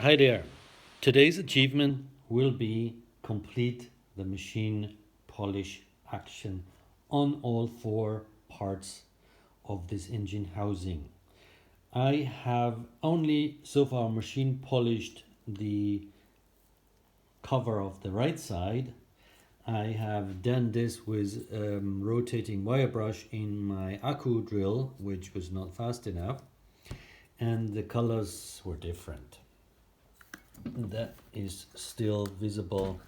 Hi there. Today's achievement will be complete the machine polish action on all four parts of this engine housing. I have only so far machine polished the cover of the right side. I have done this with rotating wire brush in my Accu drill, which was not fast enough, and the colors were different. That is still visible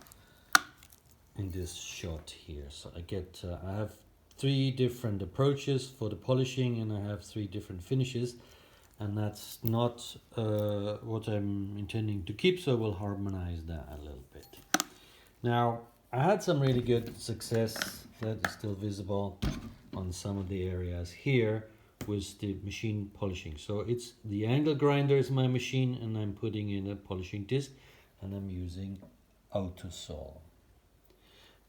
in this shot here. So I have three different approaches for the polishing, and I have three different finishes, and that's not what I'm intending to keep, so we'll harmonize that a little bit. Now, I had some really good success that is still visible on some of the areas here with the machine polishing. So it's the angle grinder is my machine, and I'm putting in a polishing disc, and I'm using AutoSol.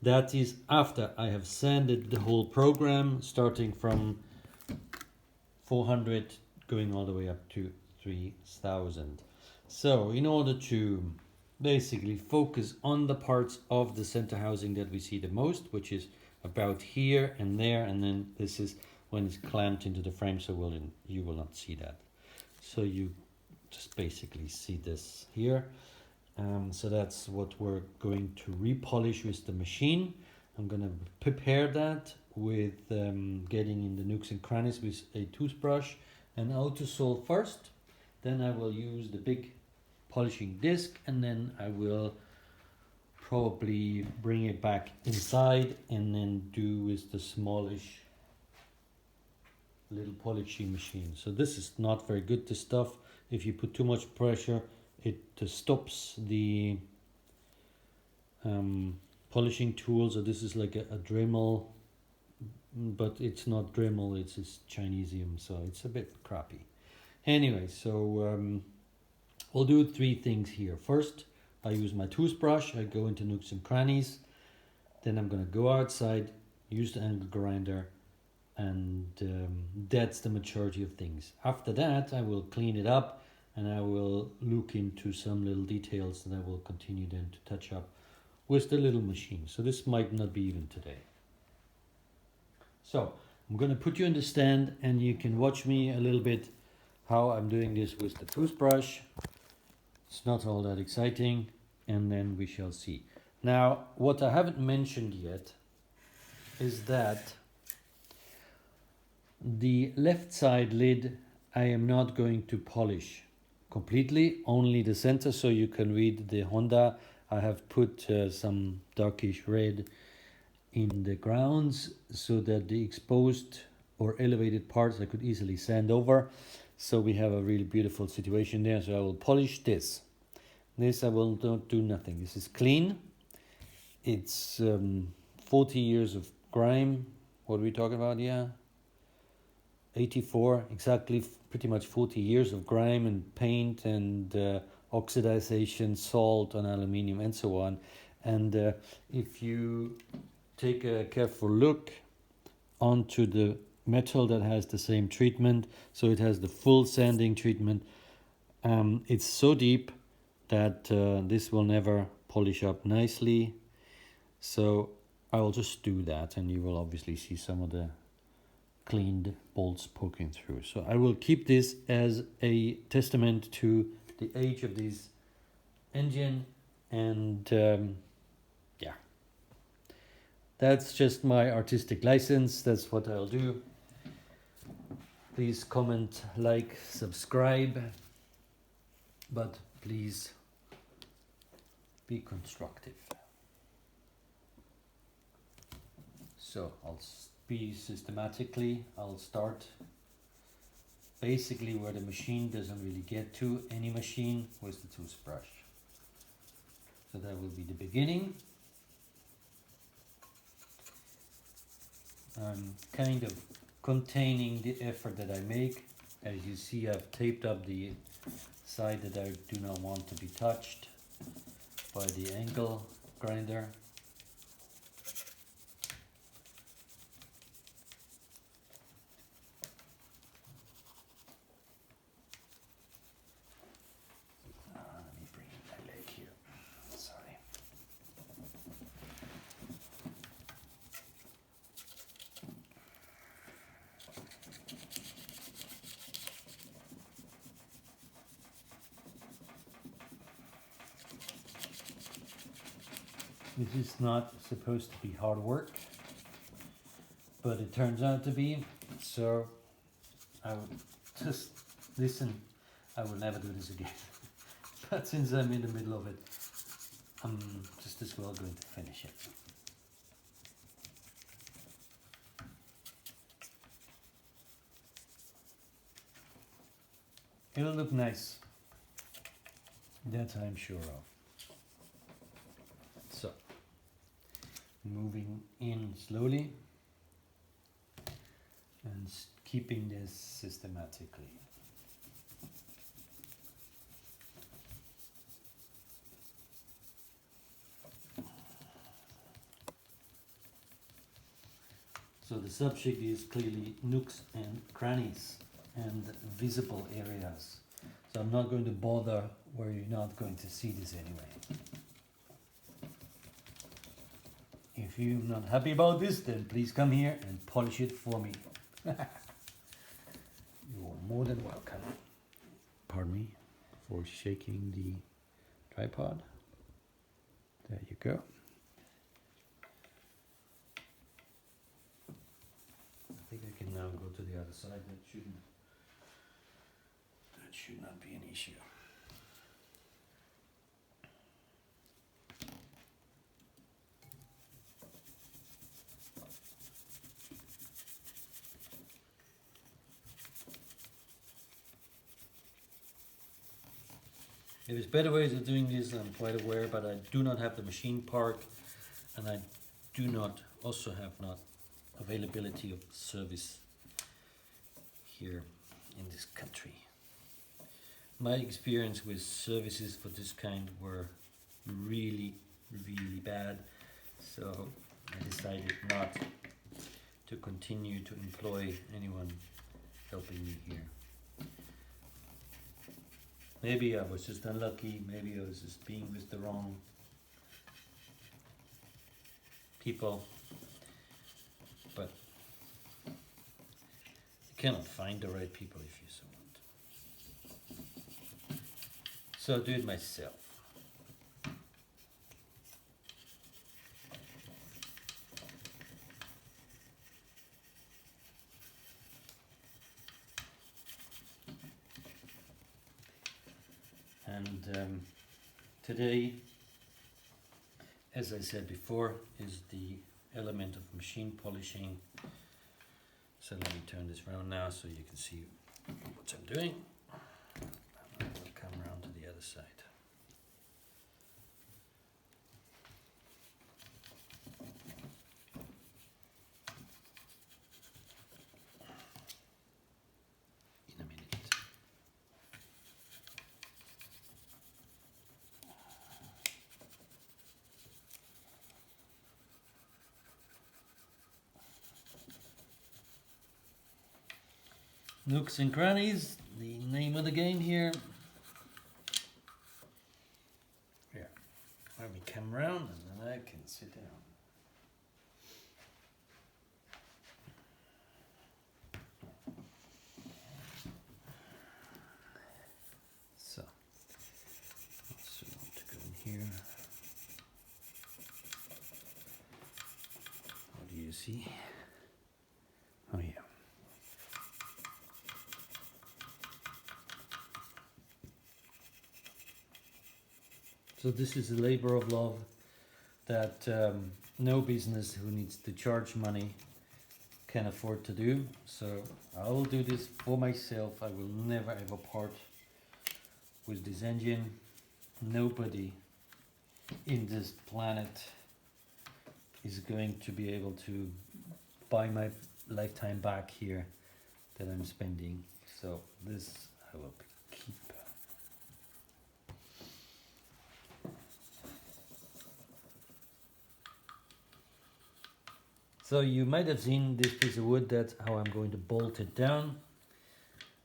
That is after I have sanded the whole program, starting from 400 going all the way up to 3000. So in order to basically focus on the parts of the center housing that we see the most, which is about here and there, and then this is when it's clamped into the frame, so you will not see that. So you just basically see this here. So that's what we're going to repolish with the machine. I'm going to prepare that with getting in the nooks and crannies with a toothbrush and AutoSol first. Then I will use the big polishing disc, and then I will probably bring it back inside and then do with the smallish little polishing machine. So this is not very good, this stuff. If you put too much pressure, it stops the polishing tool. So this is like a Dremel, but it's not Dremel, it's Chinesium, so it's a bit crappy. Anyway, so we'll do three things here. First, I use my toothbrush, I go into nooks and crannies, then I'm going to go outside, use the angle grinder, and that's the majority of things. After that, I will clean it up, and I will look into some little details that I will continue then to touch up with the little machine. So this might not be even today. So I'm going to put you in the stand, and you can watch me a little bit how I'm doing this with the toothbrush. It's not all that exciting, and then we shall see. Now, what I haven't mentioned yet is that the left side lid I am not going to polish completely, only the center, so you can read the Honda. I have put some darkish red in the grounds so that the exposed or elevated parts I could easily sand over. So we have a really beautiful situation there. So I will polish this. This I will not do nothing. This is clean. It's 40 years of grime. What are we talking about? Yeah, 84, exactly, pretty much 40 years of grime and paint and oxidization, salt on aluminium and so on. And if you take a careful look onto the metal that has the same treatment, so it has the full sanding treatment, it's so deep that this will never polish up nicely. So I will just do that, and you will obviously see some of the cleaned bolts poking through. So I will keep this as a testament to the age of this engine, and yeah, that's just my artistic license. That's what I'll do. Please comment, like, subscribe, but please be constructive. So I'll be systematically. I'll start basically where the machine doesn't really get to, any machine, with the toothbrush. So that will be the beginning. I'm kind of containing the effort that I make. As you see, I've taped up the side that I do not want to be touched by the angle grinder. This is not supposed to be hard work, but it turns out to be. So I would just listen. I will never do this again. But since I'm in the middle of it, I'm just as well going to finish it. It'll look nice. That I'm sure of. So, moving in slowly and keeping this systematically. So the subject is clearly nooks and crannies and visible areas. So I'm not going to bother where you're not going to see this anyway. If you're not happy about this, then please come here and polish it for me. You're more than welcome. Pardon me for shaking the tripod. There you go. I think I can now go to the other side. That should not be an issue. There's better ways of doing this, I'm quite aware, but I do not have the machine park, and I do not also have not availability of service here in this country. My experience with services for this kind were really bad, so I decided not to continue to employ anyone helping me here. Maybe I was just unlucky, maybe I was just being with the wrong people, but you cannot find the right people if you so want. So I'll do it myself. And today, as I said before, is the element of machine polishing. So let me turn this around now so you can see what I'm doing. And I'll come around to the other side. In a minute. Nooks and crannies, the name of the game here. Yeah, let me come around and then I can sit down. So, also want to go in here. What do you see? Oh yeah. So this is a labor of love that no business who needs to charge money can afford to do. So I will do this for myself. I will never ever part with this engine. Nobody in this planet is going to be able to buy my lifetime back here that I'm spending. So this I will keep. So you might have seen this piece of wood, that's how I'm going to bolt it down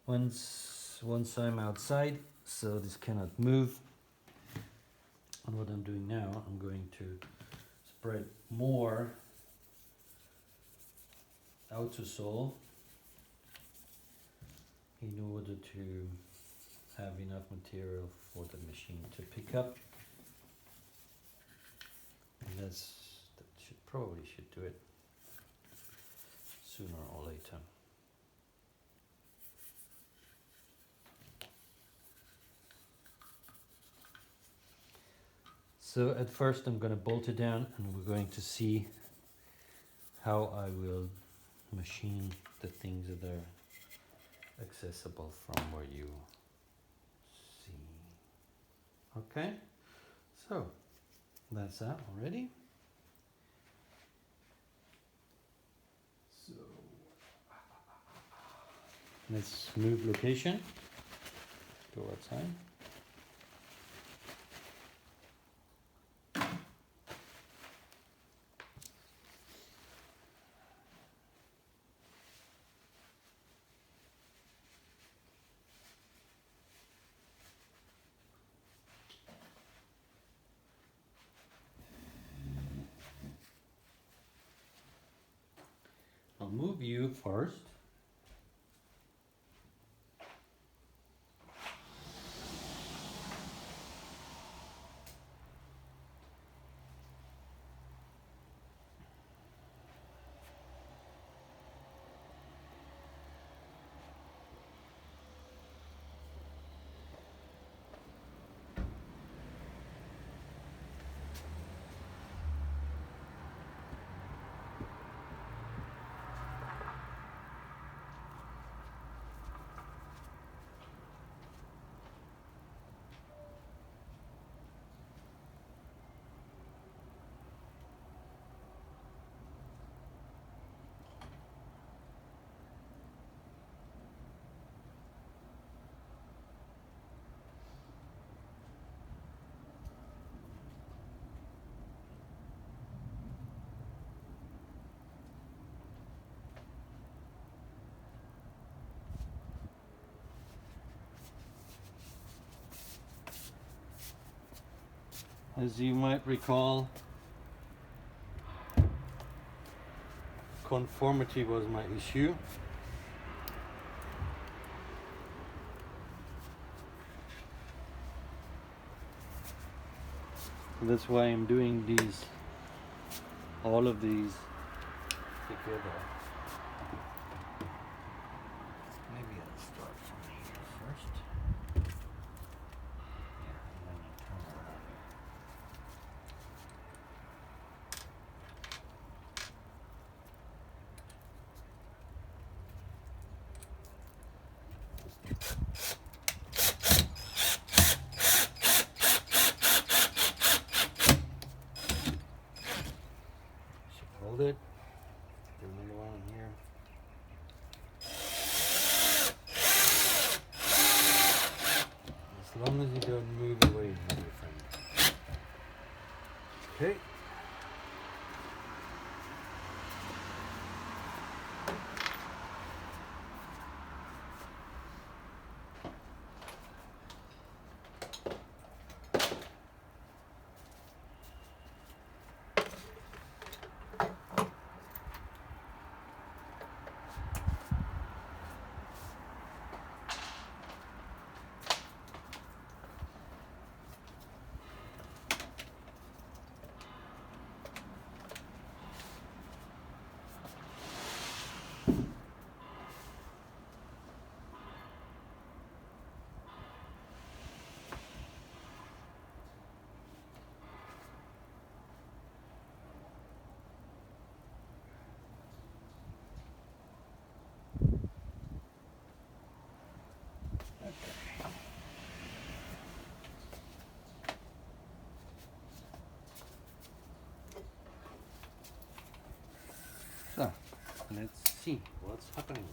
once I'm outside, so this cannot move. And what I'm doing now, I'm going to spread more outersole in order to have enough material for the machine to pick up. And that probably should do it sooner or later. So at first I'm going to bolt it down, and we're going to see how I will machine the things that are accessible from where you see. Okay, so that's that already. So let's move location. Go outside. I'll move you first. As you might recall, conformity was my issue. That's why I'm doing these, all of these together. Maybe I'll start from here first. Yeah, and then I turn around. Hold it. Do another one here. As long as you don't move away from your friend. Okay. So, let's see what's happening.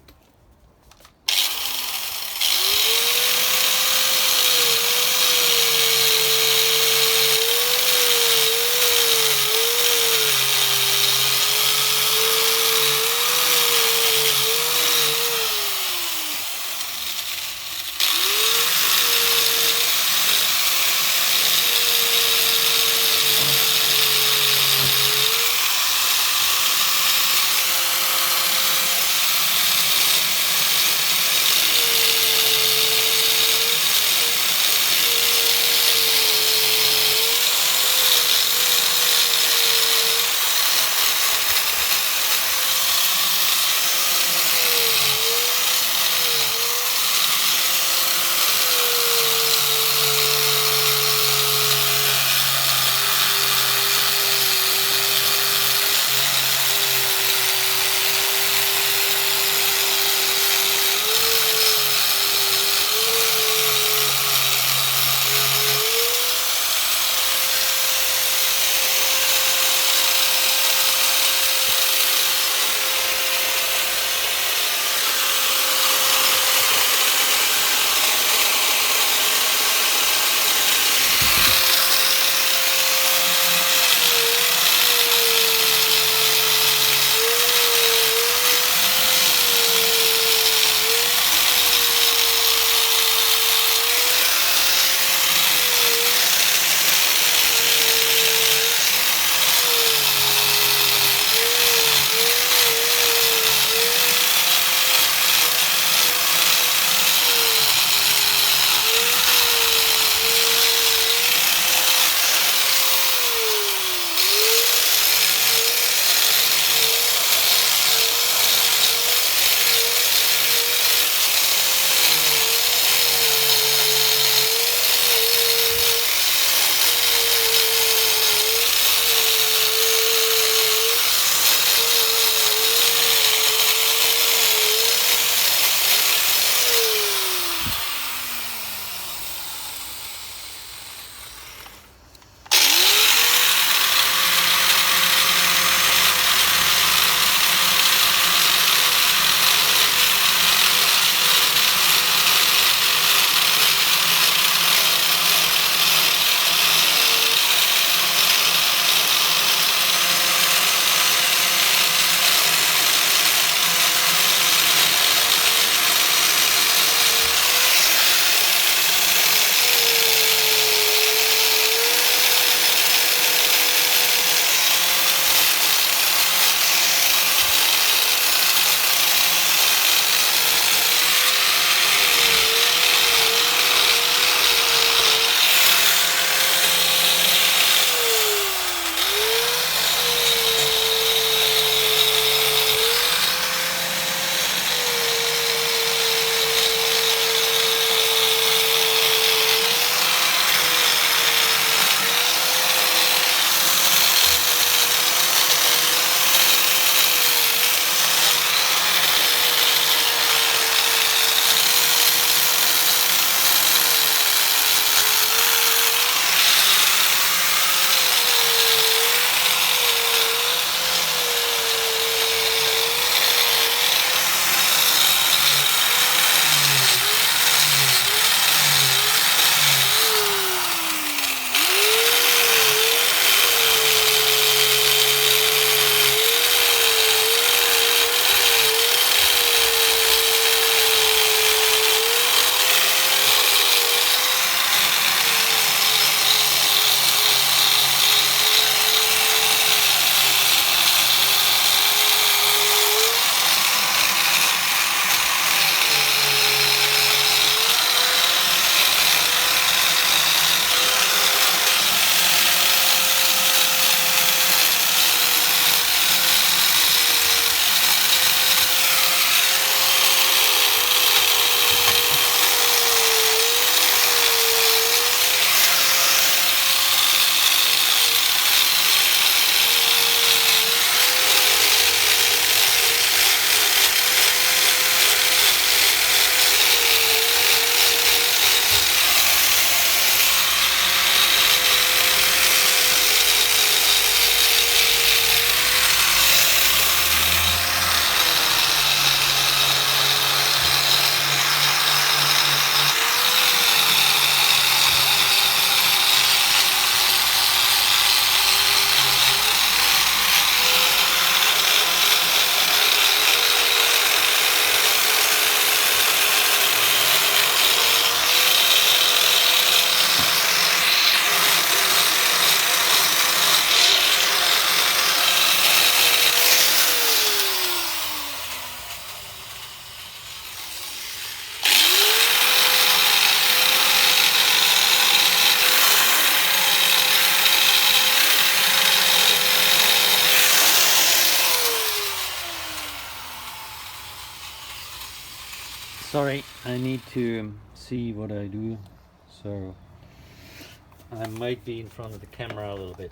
Sorry, I need to see what I do, so I might be in front of the camera a little bit.